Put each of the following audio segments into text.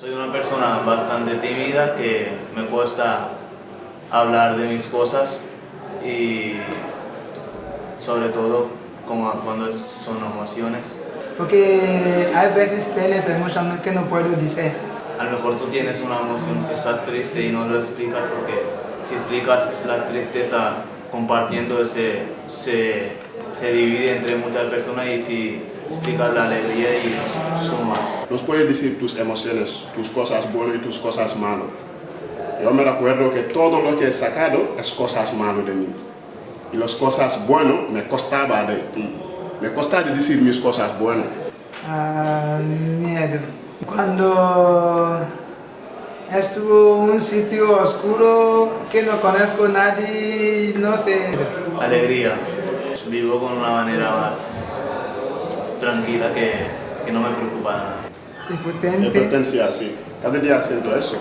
Soy una persona bastante tímida que me cuesta hablar de mis cosas y sobre todo cuando son emociones. Porque hay veces tienes emociones que no puedo decir. A lo mejor tú tienes una emoción, estás triste y no lo explicas porque si explicas la tristeza compartiendo se divide entre muchas personas y si explicas la alegría y suma. Nos puedes decir tus emociones, tus cosas buenas y tus cosas malas. Yo me recuerdo que todo lo que he sacado es cosas malas de mí. Y las cosas buenas me costaba decir mis cosas buenas. Miedo. Cuando estuve en un sitio oscuro que no conozco a nadie, no sé. Alegría. Vivo con una manera más tranquila que no me preocupa nada. Impotente. Impotencia, sí. Cada día siento eso.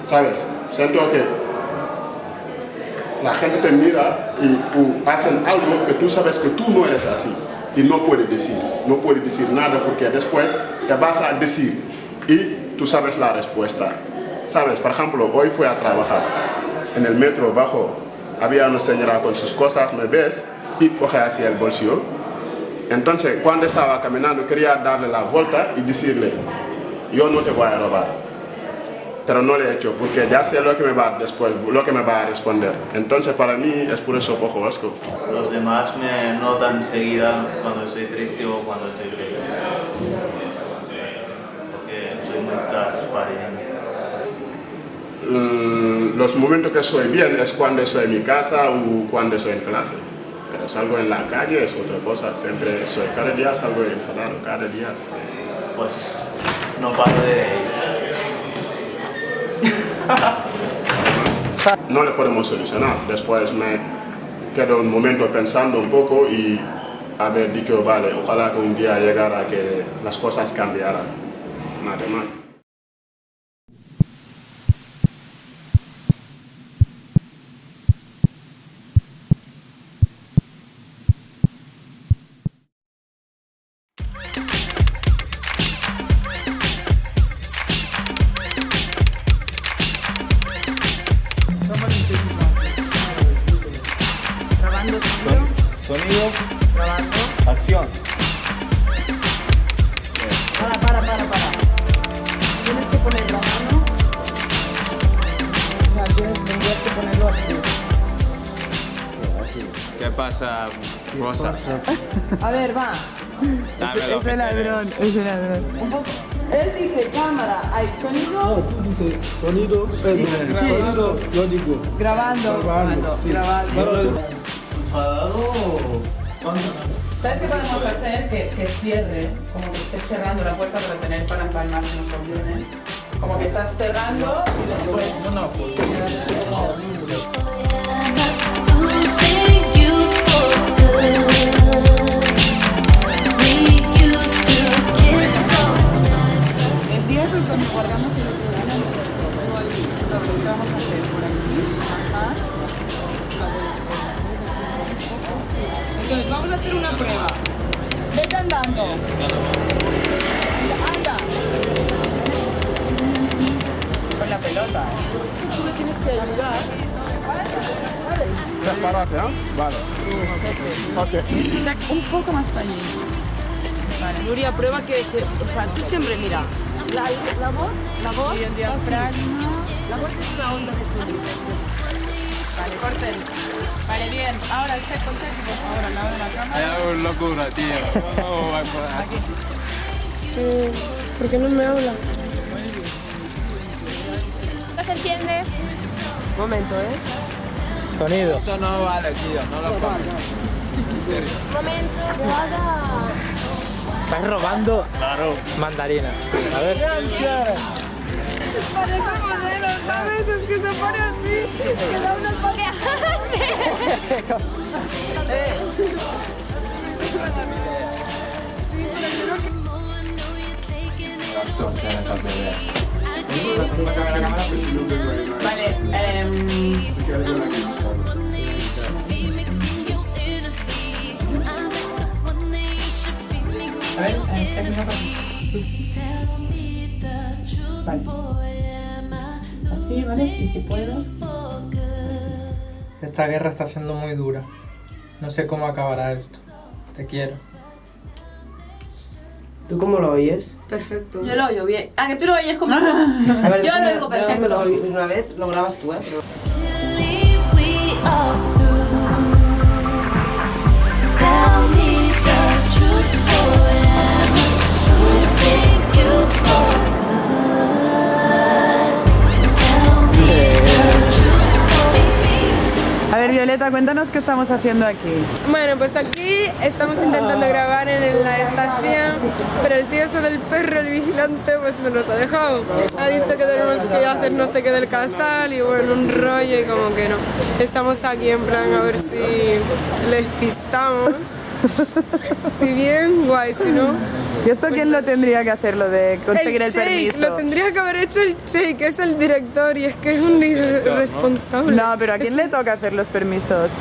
¿Sabes? Siento que la gente te mira y hacen algo que tú sabes que tú no eres así. Y no puedes decir nada porque después te vas a decir y tú sabes la respuesta. ¿Sabes? Por ejemplo, hoy fui a trabajar. En el metro bajo había una señora con sus cosas, me ves y coge hacia el bolsillo. Entonces, cuando estaba caminando, quería darle la vuelta y decirle, yo no te voy a robar. Pero no lo he hecho porque ya sé lo que me va después, lo que me va a responder. Entonces, para mí es por eso poco vasco. Los demás me notan enseguida cuando estoy triste o cuando estoy feliz. Porque soy muy transparente. Los momentos que soy bien es cuando estoy en mi casa o cuando estoy en clase. Pero salgo en la calle es otra cosa. Siempre cada día salgo enfadado, cada día. Pues no paro de reír. No le podemos solucionar. Después me quedo un momento pensando un poco y haber dicho, vale, ojalá que un día llegara que las cosas cambiaran. Nada más. Grabando sonido. Sonido, Grabando. acción. Para. Tienes que poner la mano. O sea, tendrías que ponerlo así. ¿Qué pasa, Rosa? A ver, va. Dámelo. Es el ladrón. Un poco. Él dice cámara, hay sonido. No, tú dices sonido, sonido, yo digo. Grabando. Sí. Grabando. ¿Enfadado? ¿Sabes qué podemos hacer? Que cierre, como que estés cerrando la puerta para tener para empalmar si nos conviene. Como que estás cerrando y después. El día es donde guardamos el otro día. Entonces, ¿qué vamos a hacer? Por aquí, bajar. Entonces, vamos a hacer una prueba. Vete andando. Anda. Con la pelota. Tú me tienes que ayudar. Prepárate, ¿eh? Vale. Ok. Un poco más para allí. Vale. Nuria, prueba que o sea, tú siempre mira. La voz y el diafragma. La voz es una onda de sonido. Vale, corten. Vale, bien. Ahora el set, por favor, al lado de la cámara. Es un locura, tío. ¿Cómo va a poder? Aquí. ¿Por qué no me habla? Se enciende. Momento, Sonido. Eso no vale, tío. No lo pongas. En serio. Momento. Nada. Estás robando mandarina. A ver. Parece modelo, ¿sabes? Es que se pone así. Que da una Vale, a ver, Y si puedes. Esta guerra está siendo muy dura. No sé cómo acabará esto. Te quiero. ¿Tú cómo lo oyes? Perfecto. Yo lo oigo bien. Ah, que tú lo oyes como... A ver, yo lo oigo perfecto. Una vez lo grabas tú, pero... A ver, Violeta, cuéntanos qué estamos haciendo aquí. Bueno, pues aquí estamos intentando grabar en la estación, pero el tío ese del perro, el vigilante, pues no nos ha dejado. Ha dicho que tenemos que hacer no sé qué del casal y bueno, un rollo y como que no. Estamos aquí en plan a ver si les pistamos. Si bien, guay, si no... ¿Y esto quién lo tendría que hacer, lo de conseguir el permiso? Lo tendría que haber hecho el Che, que es el director y es que es un irresponsable. No, pero ¿a quién le toca hacer los permisos?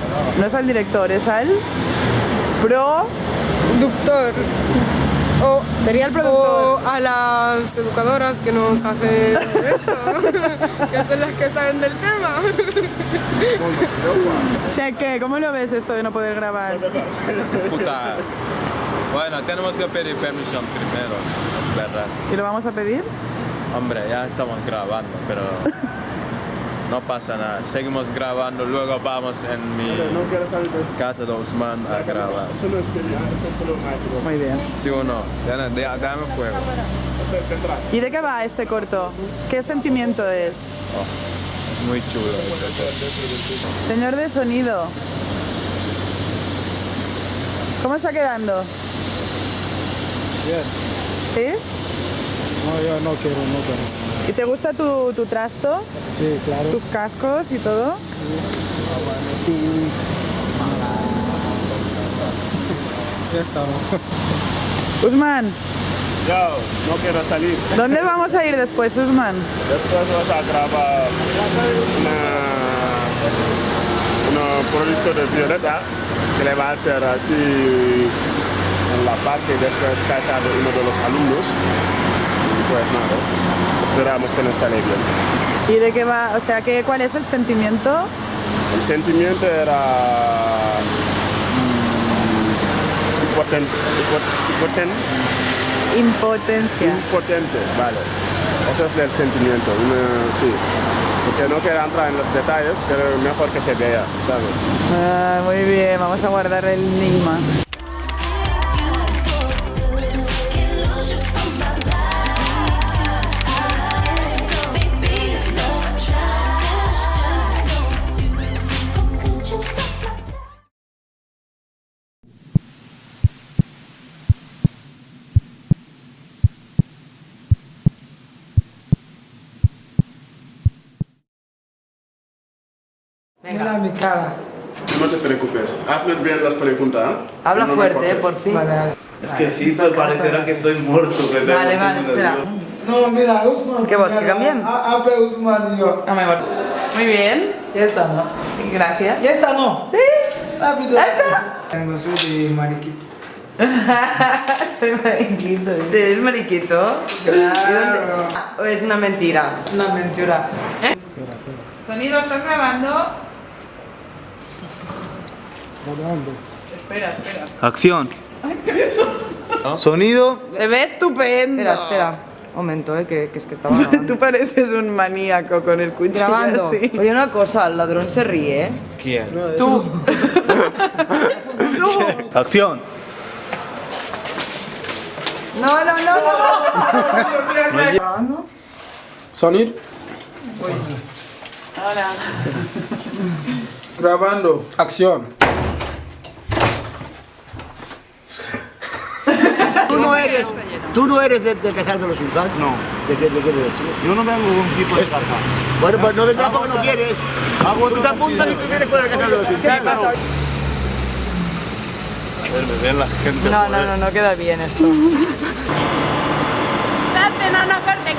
No es al director, es al productor. Sería el productor. O a las educadoras que nos hacen esto, que son las que saben del tema. Cheque, ¿cómo lo ves esto de no poder grabar? Puta. Bueno, tenemos que pedir permisión primero, es verdad. ¿Y lo vamos a pedir? Hombre, ya estamos grabando, pero no pasa nada. Seguimos grabando, luego vamos en mi casa de Usman a grabar. Muy bien. ¿Sí o no? Dame fuego. ¿Y de qué va este corto? ¿Qué sentimiento es? Es muy chulo. Señor de sonido, ¿cómo está quedando? Bien. ¿Sí? No, yo no quiero. ¿Y te gusta tu trasto? Sí, claro. ¿Tus cascos y todo? Ya está, ¿no? Usman. Yo no quiero salir. ¿Dónde vamos a ir después, Usman? Después vamos a grabar un proyecto de Violeta que le va a hacer así en la parte después casa de uno de los alumnos. Y pues nada, esperamos que nos sale bien. ¿Y de qué va? O sea, ¿cuál es el sentimiento? El sentimiento era impotente, vale. Eso es el sentimiento, sí. Porque no quiero entrar en los detalles, pero mejor que se vea, ¿sabes? Muy bien, vamos a guardar el enigma. Mira mi cara. No te preocupes, hazme bien las preguntas. Habla fuerte, por fin. Vale. Es que si esto parecerá que estoy muerto. Que Vale, espera. No, mira, Usman. ¿Qué voz? ¿Que cambien? Habla Usman y yo. Mejor. Muy bien. Y esta no. Gracias. Y esta no. ¿Sí? Rápido. Tengo soy de mariquito. Soy mariquito. ¿Eres mariquito? Claro. ¿O es una mentira? Una mentira. Sonido, ¿estás grabando? Grabando. Espera. Acción. Sonido. Se ve estupendo. Espera. Un momento, que es que estaba grabando. Tú pareces un maníaco con el cuchillo Grabando. así. Oye, una cosa, el ladrón se ríe. ¿Quién? Tú. Acción. No. ¿Grabando? ¿Salir? Hola. Grabando. Acción. ¿Tú no eres de Casal de los Sultanes? No. ¿De qué eres? Yo no vengo con un tipo de casa. Bueno, pues no vendrás porque no quieres. Tú te apuntas y tú vienes con el Casal de los Sultanes. A ver, me ven la gente. No queda bien esto. Espérate, no, corte.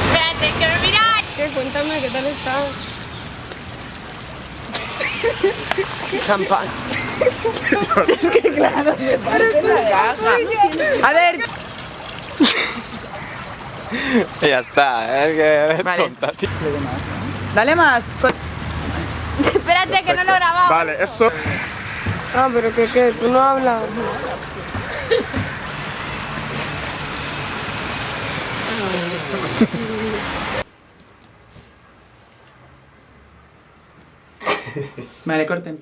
Espérate, que me miras. ¿Qué? Cuéntame, ¿qué tal estás? Champán. Es que claro, me parece la caja. A ver, Ya está, es que eres Vale. tonta, tío. Dale más. Espérate que no lo grabamos. Vale, eso. Ah, pero ¿qué? Tú no hablas. Vale, corten.